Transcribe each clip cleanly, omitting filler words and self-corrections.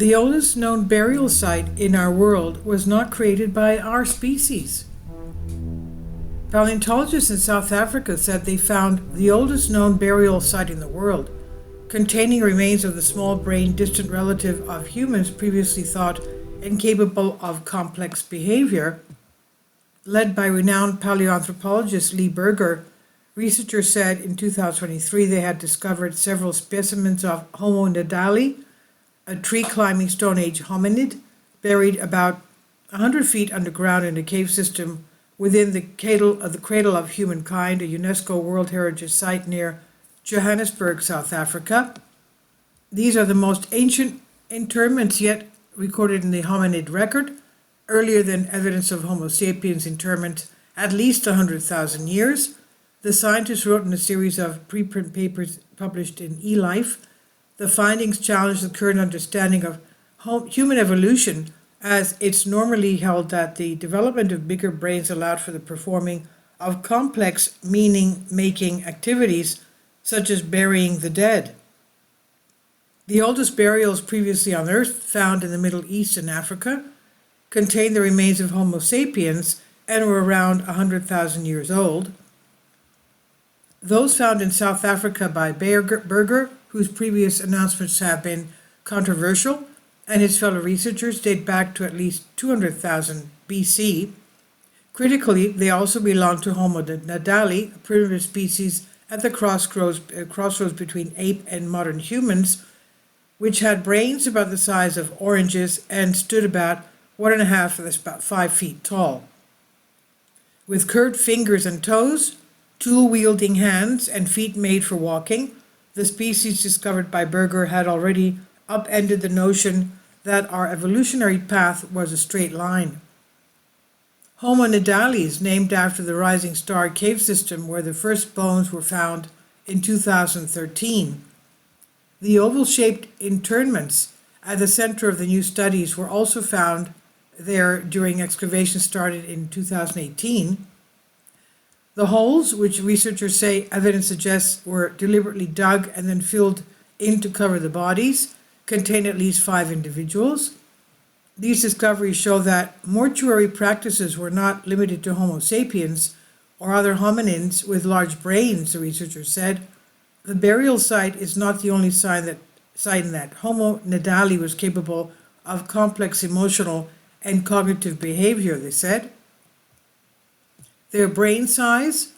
The oldest known burial site in our world was not created by our species. Paleontologists in South Africa said they found the oldest known burial site in the world, containing remains of the small-brained distant relative of humans previously thought incapable of complex behavior. Led by renowned paleoanthropologist Lee Berger, researchers said in 2023 they had discovered several specimens of Homo nadali, a tree-climbing Stone Age hominid, buried about 100 feet underground in a cave system within the cradle of humankind, a UNESCO World Heritage Site near Johannesburg, South Africa. These are the most ancient interments yet recorded in the hominid record, earlier than evidence of Homo sapiens interment at least 100,000 years. The scientists wrote in a series of preprint papers published in eLife. The findings challenge the current understanding of human evolution, as it's normally held that the development of bigger brains allowed for the performing of complex meaning-making activities, such as burying the dead. The oldest burials previously unearthed, found in the Middle East and Africa, contain the remains of Homo sapiens and were around 100,000 years old. Those found in South Africa by Berger, whose previous announcements have been controversial, and his fellow researchers date back to at least 200,000 BC. Critically, they also belong to Homo nadali, a primitive species at the crossroads between ape and modern humans, which had brains about the size of oranges and stood about 1.5 that's about 5 feet tall. With curved fingers and toes, tool-wielding hands, and feet made for walking, the species discovered by Berger had already upended the notion that our evolutionary path was a straight line. Homo nadali is named after the Rising Star cave system where the first bones were found in 2013. The oval-shaped interments at the center of the new studies were also found there during excavations started in 2018. The holes, which researchers say evidence suggests were deliberately dug and then filled in to cover the bodies, contain at least 5 individuals. These discoveries show that mortuary practices were not limited to Homo sapiens or other hominins with large brains, the researchers said. The burial site is not the only sign that Homo nadali was capable of complex emotional and cognitive behavior, they said. Their brain size,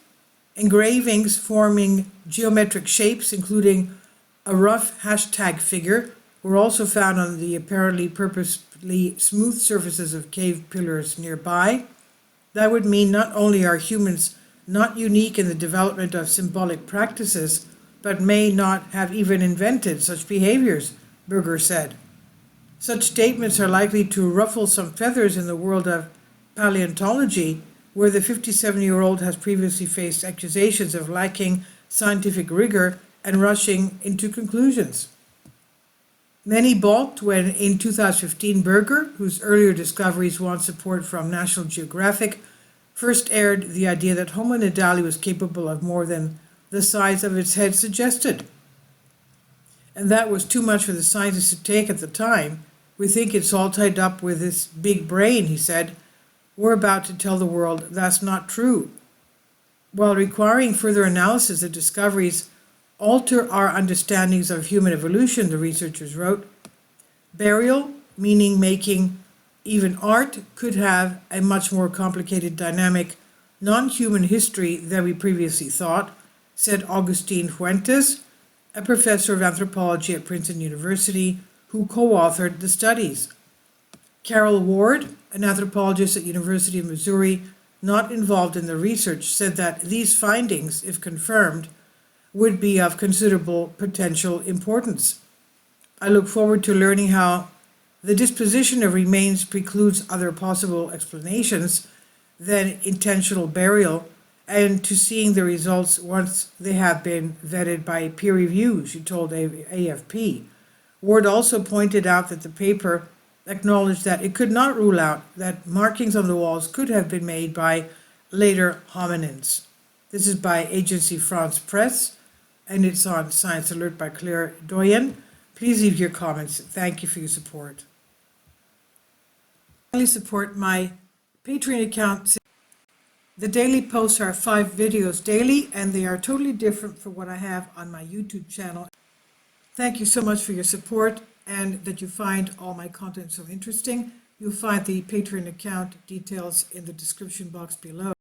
engravings forming geometric shapes, including a rough hashtag figure, were also found on the apparently purposely smooth surfaces of cave pillars nearby. That would mean not only are humans not unique in the development of symbolic practices, but may not have even invented such behaviors, Berger said. Such statements are likely to ruffle some feathers in the world of paleontology, where the 57-year-old has previously faced accusations of lacking scientific rigor and rushing into conclusions. Many balked when, in 2015, Berger, whose earlier discoveries won support from National Geographic, first aired the idea that Homo nadali was capable of more than the size of its head suggested. And that was too much for the scientists to take at the time. We think it's all tied up with this big brain, he said. We're about to tell the world that's not true. While requiring further analysis, the discoveries alter our understandings of human evolution, the researchers wrote. Burial, meaning making, even art, could have a much more complicated, dynamic, non-human history than we previously thought, said Agustin Fuentes, a professor of anthropology at Princeton University, who co-authored the studies. Carol Ward, an anthropologist at University of Missouri, not involved in the research, said that these findings, if confirmed, would be of considerable potential importance. I look forward to learning how the disposition of remains precludes other possible explanations than intentional burial, and to seeing the results once they have been vetted by peer review, she told AFP. Ward also pointed out that the paper acknowledged that it could not rule out that markings on the walls could have been made by later hominins. This is by Agency France Presse, and it's on Science Alert by Claire Doyen. Please leave your comments. Thank you for your support. Finally, support my Patreon account. The daily posts are 5 videos daily, and they are totally different from what I have on my YouTube channel. Thank you so much for your support and that you find all my content so interesting. You'll find the Patreon account details in the description box below.